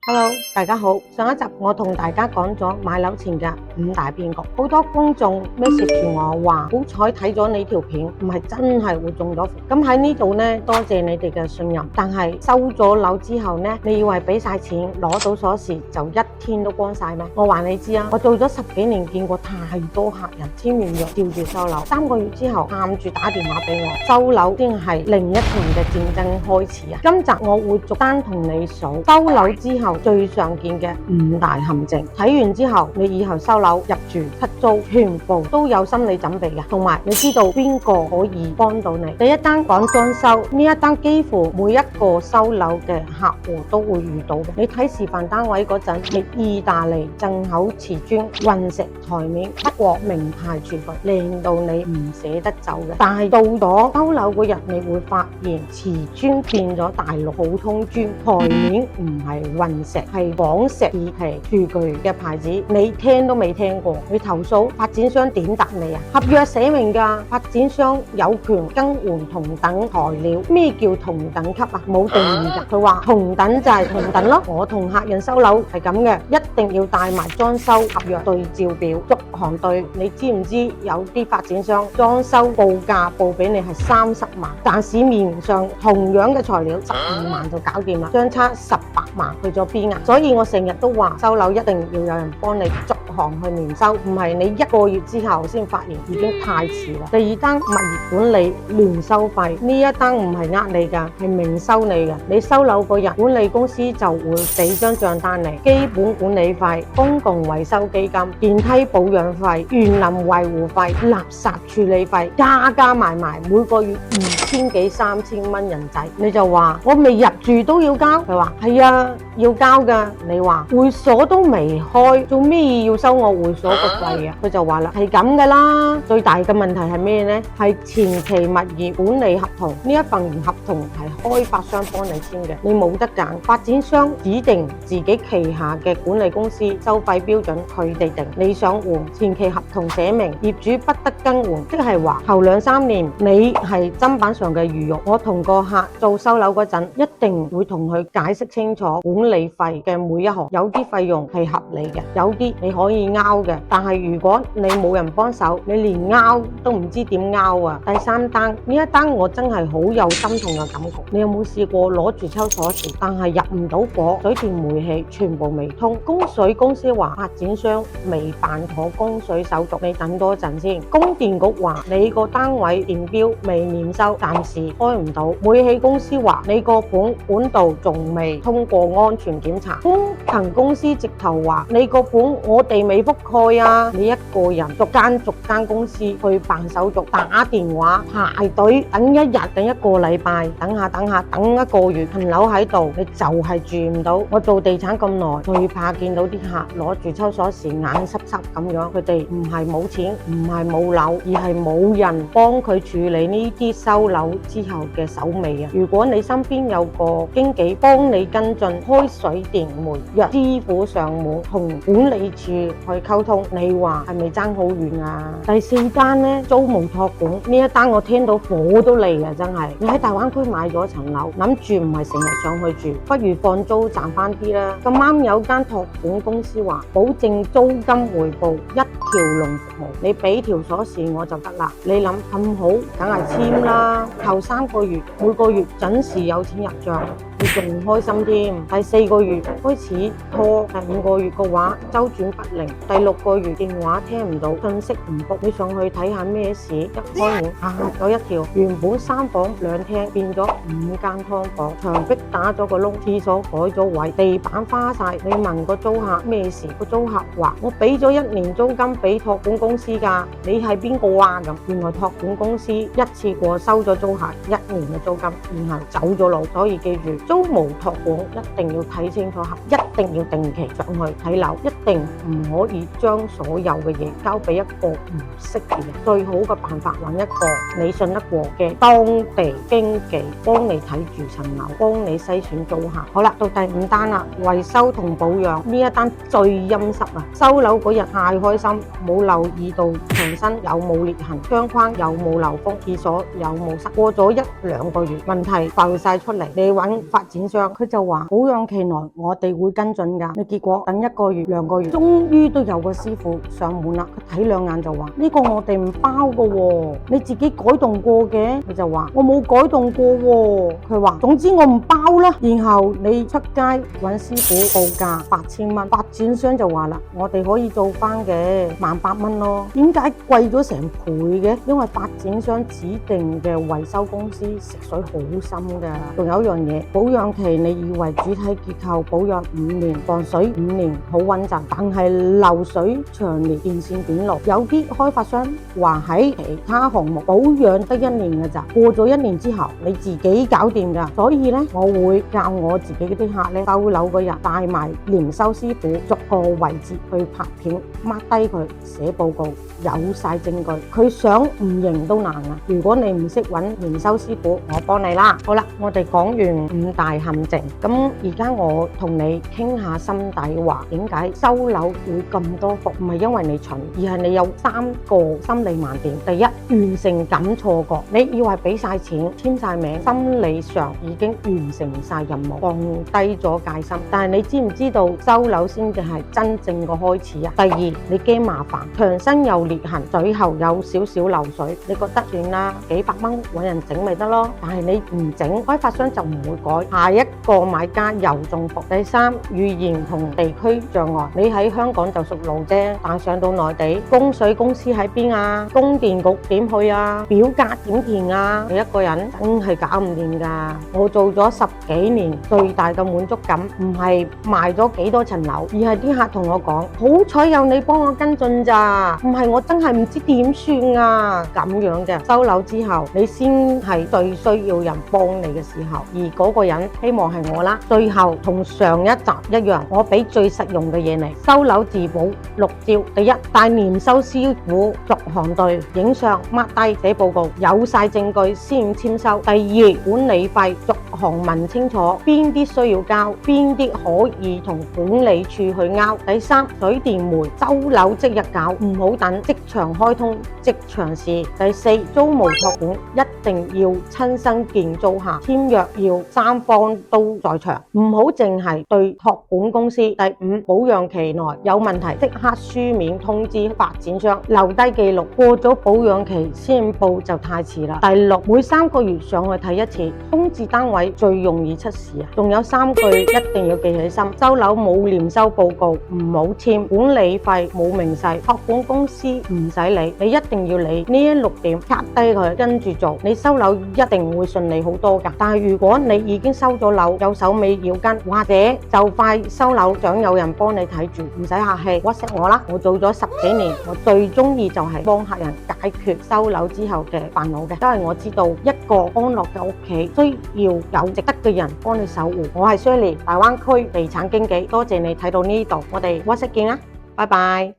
Hello，大家好。上一集我同大家講咗買樓前嘅5大騙局，好多觀眾 message 住我話，好彩睇咗你條片，唔係真係會中咗伏。咁喺呢度呢，多謝你哋嘅信任。但係收咗樓之後呢，你以為俾晒錢攞到鎖匙就一天都光晒咩？我話你知啊，我做咗10幾年，見過太多客人簽完約照住收樓，3個月之後喊住打電話俾我，收樓先係另一場嘅戰爭開始啊！今集我會逐單同你數收樓之後最常見嘅5大陷阱，睇完之後你以後收樓入住出租全部都有心理準備嘅，同埋你知道邊個可以幫到你。第一單講裝修，呢一單幾乎每一個收樓嘅客戶都會遇到嘅。你睇示範單位嗰陣，係意大利進口瓷磚混石台面，不過名牌廚具，靚到你唔捨得走嘅。但係到咗收樓嗰日，你會發現瓷磚變咗大陸普通磚，台面唔係混石，係仿石二皮廚具嘅牌子，你聽都未聽過。你投訴發展商點答你啊？合約寫明㗎，發展商有權更換同等材料。咩叫同等級啊？冇定義㗎。佢話同等就係同等咯。我同客人收樓係咁嘅，一定要帶埋裝修合約對照表，逐行對。你知唔知有啲發展商裝修報價報俾你係30萬，但市面上同樣嘅材料12萬就搞掂啦，相差18萬去咗邊啊？所以我成日都話收樓一定要有人幫你逐行去年收，唔係你1個月之後先發現，已經太遲啦。第二單物業管理亂收費，呢一單唔係你㗎，係明收你嘅。你收樓嗰日，管理公司就會俾張賬單你，基本管理費、公共維修基金、電梯保養費、園林維護費、垃圾處理費，加埋每個月2000幾3000蚊人仔。你就話我未入住都要交，佢話係啊，要交㗎。你話會所都未開，做咩要收我會所個費啊？佢就話啦，係咁㗎啦。最大嘅問題係咩呢？係前期物業管理合同，呢一份合同係開發商幫你簽嘅，你冇得揀。發展商指定自己旗下嘅管理公司收費標準，佢哋定。你想換，前期合同寫明業主不得更換，即係話頭2-3年你係砧板上嘅魚肉。我同個客做收樓嗰陣，一定會同佢解釋清楚管理費嘅每一項，有啲費用係合理嘅，有啲你可以拗嘅。但係如果你冇人幫手，你連拗都唔知點拗啊！第3單，呢一單我真係好有心痛嘅感覺。你有冇試過攞住抽鎖匙，但係入唔到火，水電煤氣全部未通？供水公司話發展商未辦妥供水手續，你等多陣先。供電局話你個單位電表未驗收，暫時開唔到。煤氣公司話你個管道仲未通過安全檢查。工程公司直頭話你個本我哋未覆蓋啊！你一個人逐間公司去辦手續，打電話排隊等1日，等1個禮拜，等下等1個月，層樓喺度，你就係住唔到。我做地產咁耐，最怕見到啲客攞住抽鎖匙眼濕濕咁樣，佢哋唔係冇錢，唔係冇樓，而係冇人幫佢處理呢啲收樓之後嘅手尾啊！如果你身邊有個經紀幫你跟進開水電煤，約師傅上門同管理處去溝通，你話係咪爭好遠啊？第4單呢，租務託管，呢一單我聽到火都嚟啊！真係，你喺大灣區買咗層樓，諗住唔係成日上去住，不如放租賺翻啲啦。咁啱有間託管公司話保證租金回報1條龍服務，你俾條鎖匙我就得啦。你諗咁好，梗係簽啦。頭3個月每個月準時有錢入帳，你仲開心添。第4個月開始拖，第5個月嘅話周轉不靈，第6個月電話聽唔到，信息唔覆，你上去睇下咩事？一開門有一條原本3房2廳變咗5間劏房，牆壁打咗個窿，廁所改咗位，地板花晒。你問個租客咩事？個租客話我俾咗1年租金俾託管公司㗎，你係邊個啊？咁原來託管公司一次過收咗租客1年嘅租金，然後走咗路。所以記住，租務託管一定要睇清楚，一定要定期上去睇樓，一定唔可以將所有嘅嘢交俾一個唔識嘅人。最好嘅辦法，揾一個你信得過嘅當地經紀幫你睇住層樓，幫你篩選租客。好啦，到第5單啦，維修同保養呢一單最陰濕啊！收樓嗰日太開心，冇留意到牆身有冇裂痕，窗框有冇漏風，廁所有冇塞。過咗1、2個月，問題浮晒出嚟，你揾發展商，佢就話保養期內我哋會跟進噶。你結果等1個月、2個月，終於都有個師傅上門啦。佢睇2眼就話呢個我哋唔包噶喎，你自己改動過嘅。佢就話我冇改動過喎。佢話總之我唔包啦。然後你出街揾師傅報價8000蚊，發展商就話啦，我哋可以做翻嘅18000蚊咯。點解貴咗成倍嘅？因為發展商指定嘅維修公司食水好深噶。仲有一樣嘢，保養期你以為主體結構保養5年，防水5年好穩陣，但係漏水長年，電線短路，有啲開發商話喺其他項目保養得1年嘅咋，過咗1年之後你自己搞掂噶。所以咧，我會教我自己嗰啲客咧，收樓嗰日帶埋驗收師傅逐個位置去拍片，mark低佢，寫報告，有晒證據。佢想唔認都難啊！如果你唔識揾驗收師傅，我幫你啦。好啦，我哋講完5大陷阱，咁而家我同你傾下心底話，點解收樓會咁多伏？唔係因為你蠢，而係你有3個心理盲點。第一，完成感錯覺，你以為俾晒錢簽晒名，心理上已經完成晒任務，放低咗戒心。但係你知唔知道收樓先至係真正嘅開始啊？第二，你驚麻煩，牆身有裂痕，最後有少少漏水，你覺得算啦，幾百蚊揾人整咪得咯。但係你唔整，開發商就唔會改，下一個買家又中伏。第三，語言同地區障礙，你喺香港就熟路啫，但上到內地，供水公司喺邊啊？供電局點去啊？表格點填啊？你一個人真係搞唔掂噶。我做咗10幾年，最大嘅滿足感唔係賣咗幾多層樓，而係啲客同我講，好彩有你幫我跟進咋，唔係我真係唔知點算啊。咁樣嘅收樓之後，你先係最需要人幫你嘅時候，而嗰個人希望係我啦。最後同上一集一樣，我俾最實用嘅嘢嚟，收樓自保6招。第一，帶驗收師傅逐行對，影相 mark 低寫報告，有晒證據先簽收。第二，管理費逐行問清楚，邊啲需要交，邊啲可以同管理處去拗。第三，水電煤收樓即日搞，唔好等即場開通即場試。第四，租務託管一定要親身見租客，簽約要3方都在場，唔好淨係對託管公司。第五，保養期內有問題即刻書面通知發展商，留低記錄，過咗保養期先報就太遲啦。第六，每3個月上去睇一次，空置單位最容易出事啊。仲有3句一定要記起心：收樓冇驗收報告唔好簽，管理費冇明細，託管公司唔使理，你一定要理呢6點，卡低佢跟住做，你收樓一定會順利好多噶。但係如果你已經收咗樓，有手尾要跟，或者就快收樓，想有人幫你睇住，唔使客氣 WhatsApp 我啦。我做咗10幾年，我最中意就係幫客人解決收樓之後嘅煩惱嘅，因為我知道一個安樂嘅屋企需要有值得嘅人幫你守護。我係 Shirley， 大灣區地產經紀，多謝你睇到呢度，我哋 WhatsApp 見啦，拜拜。